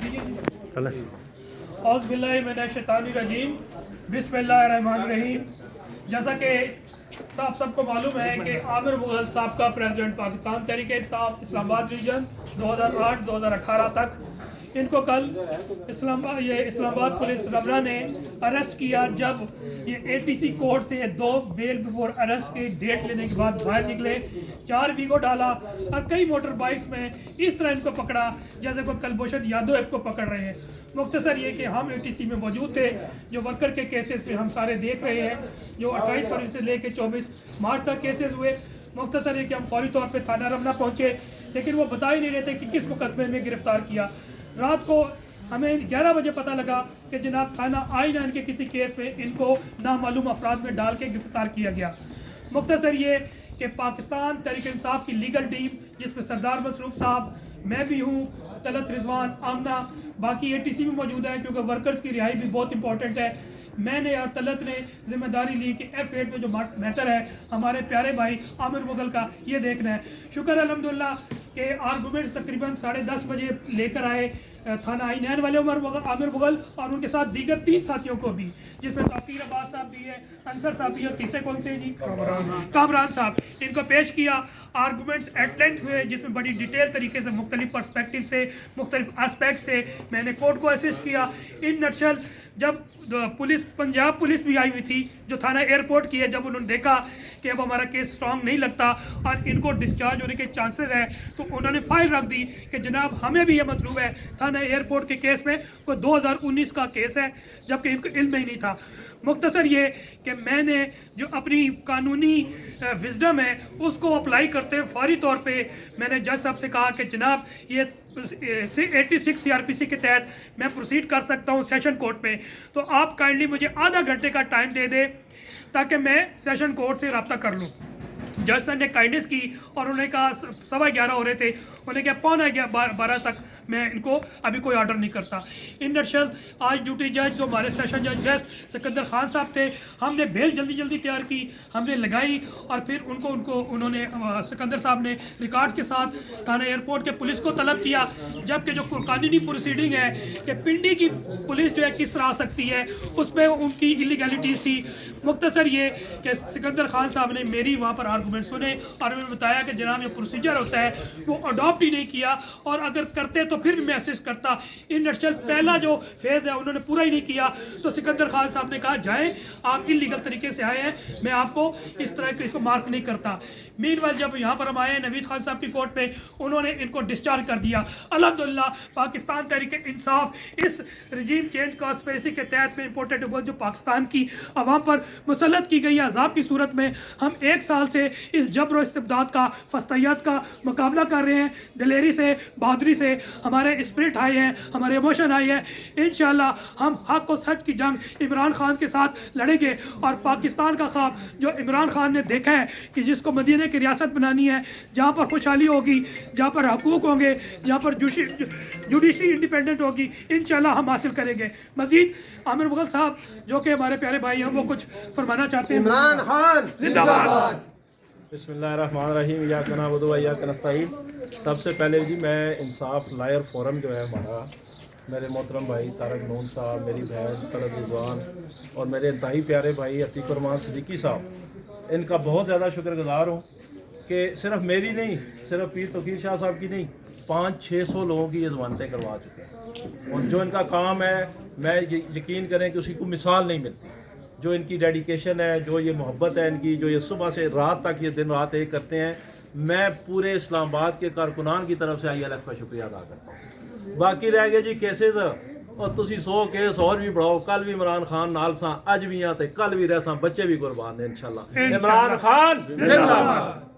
औज़ुबिल्लाहिमिनश्शैतानिर्रजीम बिस्मिल्लाहिर्रहमानिर्रहीम। जैसा कि सबको मालूम है कि आमिर मुग़ल साहब का प्रेसिडेंट पाकिस्तान तहरीक-ए-इंसाफ इस्लामाबाद रीजन 2008-2018 तक, इनको कल इस्लामाबाद पुलिस रमना ने अरेस्ट किया। जब ये ATC कोर्ट से 2 बेल बिफोर अरेस्ट की डेट लेने के बाद बाहर निकले, 4 वीगो डाला और कई मोटर बाइक्स में इस तरह इनको पकड़ा जैसे कोई कलभूषण यादव को पकड़ रहे हैं। मुख्तसर ये कि हम ATC में मौजूद थे, जो वर्कर के केसेस में हम सारे देख रहे हैं, जो 28 फरवरी से लेकर 24 मार्च तक केसेस हुए। मुख्तसर ये कि हम फौरी तौर पे थाना रमना पहुंचे, लेकिन वो बता ही नहीं रहे थे कि किस मुकदमे में गिरफ्तार किया। रात को हमें 11 बजे पता लगा कि जनाब थाना I9 के किसी केस में इनको नामालूम अफराद में डाल के गिरफ्तार किया गया। मुख्तसर ये कि पाकिस्तान तहरीक-ए-इंसाफ की लीगल टीम, जिसमें सरदार मसरूफ साहब, मैं भी हूँ, तलत रिजवान, आमना, बाकी ATC में मौजूद है, क्योंकि वर्कर्स की रिहाई भी बहुत इंपॉर्टेंट है। मैंने और तलत ने जिम्मेदारी ली कि F8 में जो मैटर है हमारे प्यारे भाई आमिर मुग़ल का, ये देखना है। शुक्र अल्हम्दुलिल्लाह के आर्गूमेंट्स तकरीबन 10:30 बजे लेकर आए थाना I9 वाले आमिर मुग़ल और उनके साथ दीगर 3 साथियों को भी, जिसमें ताकीर अब्बास साहब भी है, अंसर साहब भी है, तीसरे कौन से जी, कामरान साहब, इनको पेश किया। आर्गूमेंट्स एट लेंथ हुए, जिसमें बड़ी डिटेल तरीके से मुख्तलिफ पर्सपेक्टिव से, मुख्तलिफ एस्पेक्ट से मैंने कोर्ट को असिस्ट किया। इन नटशल जब पुलिस, पंजाब पुलिस भी आई हुई थी जो थाना एयरपोर्ट की है, जब उन्होंने देखा कि अब हमारा केस स्ट्रॉन्ग नहीं लगता और इनको डिस्चार्ज होने के चांसेस है, तो उन्होंने फाइल रख दी कि जनाब हमें भी ये मतलूब है। थाना एयरपोर्ट के केस में कोई 2019 का केस है, जबकि इनको इल्म ही नहीं था। मुख्तसर ये कि मैंने जो अपनी कानूनी विजडम है उसको अप्लाई करते हुए फौरी तौर पे मैंने जज साहब से कहा कि जनाब ये 86 CRPC के तहत मैं प्रोसीड कर सकता हूँ सेशन कोर्ट में, तो आप काइंडली मुझे आधा घंटे का टाइम दे दें ताकि मैं सेशन कोर्ट से रब्ता कर लूँ। जज साहब ने काइंडनेस की और उन्होंने कहा 11:15 हो रहे थे, उन्होंने कहा 11:45 तक मैं इनको अभी कोई ऑर्डर नहीं करता। इन नटशल आज ड्यूटी जज जो हमारे सेशन जज वेस्ट सिकंदर खान साहब थे, हमने बेल जल्दी तैयार की, हमने लगाई और फिर उन्होंने सिकंदर साहब ने रिकॉर्ड्स के साथ थाना एयरपोर्ट के पुलिस को तलब किया। जबकि जो कानूनी प्रोसीडिंग है कि पिंडी की पुलिस जो है किस तरह आ सकती है, उसमें उनकी इलीगैलिटीज़ थी। मुख्तसर ये कि सिकंदर खान साहब ने मेरी वहाँ पर आर्गूमेंट सुने और उन्होंने बताया कि जनाब ये प्रोसीजर होता है वो अडॉप्ट ही नहीं किया, और अगर करते तो फिर भी मैं असिस्ट करता। इन नटशल पहला जो फेज़ है उन्होंने पूरा ही नहीं किया, तो सिकंदर खान साहब ने कहा जाएं, आप इलीगल तरीके से आए हैं, मैं आपको इस तरह के इसको मार्क नहीं करता। मीनवाइल जब यहाँ पर हम आए नवीद खान साहब की कोर्ट में, उन्होंने इनको डिस्चार्ज कर दिया। अल्हम्दुलिल्लाह पाकिस्तान तहरीक-ए-इंसाफ इस रजीम चेंज कॉन्स्पिरेसी के तहत में इंपोर्टेड हुआ जो पाकिस्तान की अवाम पर मुसल्लत की गई अज़ाब की सूरत में हम 1 साल से इस जबर इस्तिबदाद का, फस्तैयत का मुकाबला कर रहे हैं। दिलेरी से, बहादुरी से हमारे स्पिरिट हाई है, हमारे इमोशन हाई है। इंशाअल्लाह हम हक और सच की जंग इमरान खान के साथ लड़ेंगे और पाकिस्तान का ख्वाब जो इमरान खान ने देखा है कि जिसको मदीने की रियासत बनानी है, जहाँ पर खुशहाली होगी, जहाँ पर हकूक़ होंगे, जहाँ पर जुडिशरी इंडिपेंडेंट होगी, इंशाअल्लाह हम हासिल करेंगे। मज़ीद आमिर मुग़ल साहब जो कि हमारे प्यारे भाई हैं, वो कुछ फरमाना चाहते हैं। इमरान खान जिंदाबाद। बिस्मिल्लाहिर्रहमानिर्रहीम, इय्याका नअबुदु व इय्याका नस्तईन। सबसे पहले जी मैं इंसाफ लायर फोरम जो है हमारा, मेरे मोहतरम भाई तारक नून साहब, मेरी बहन तलत रिजवान और मेरे इंतहाई प्यारे भाई अतीक रहमान सिद्दीकी साहब, इनका बहुत ज़्यादा शुक्रगुजार हूँ कि सिर्फ मेरी नहीं, सिर्फ पीर तौकीर शाह साहब की नहीं, 500-600 लोगों की ये ज़मानतें करवा चुके हैं। और जो इनका काम है, मैं यकीन करें कि उसी को मिसाल नहीं मिलती। जो इनकी डेडिकेशन है, जो ये मोहब्बत है इनकी, जो ये सुबह से रात तक ये दिन रात एक करते हैं, मैं पूरे इस्लामाबाद के कारकुनान की तरफ से ILF का शुक्रिया अदा करता हूँ। बाकी रह गए जी केसेस, और तुसी 100 केस और भी बढ़ाओ, कल भी इमरान खान नाल सा, अज भी यहाँ थे, कल भी रह सा, बच्चे भी कुर्बान है इंशाल्लाह। इमरान खान जिंदाबाद।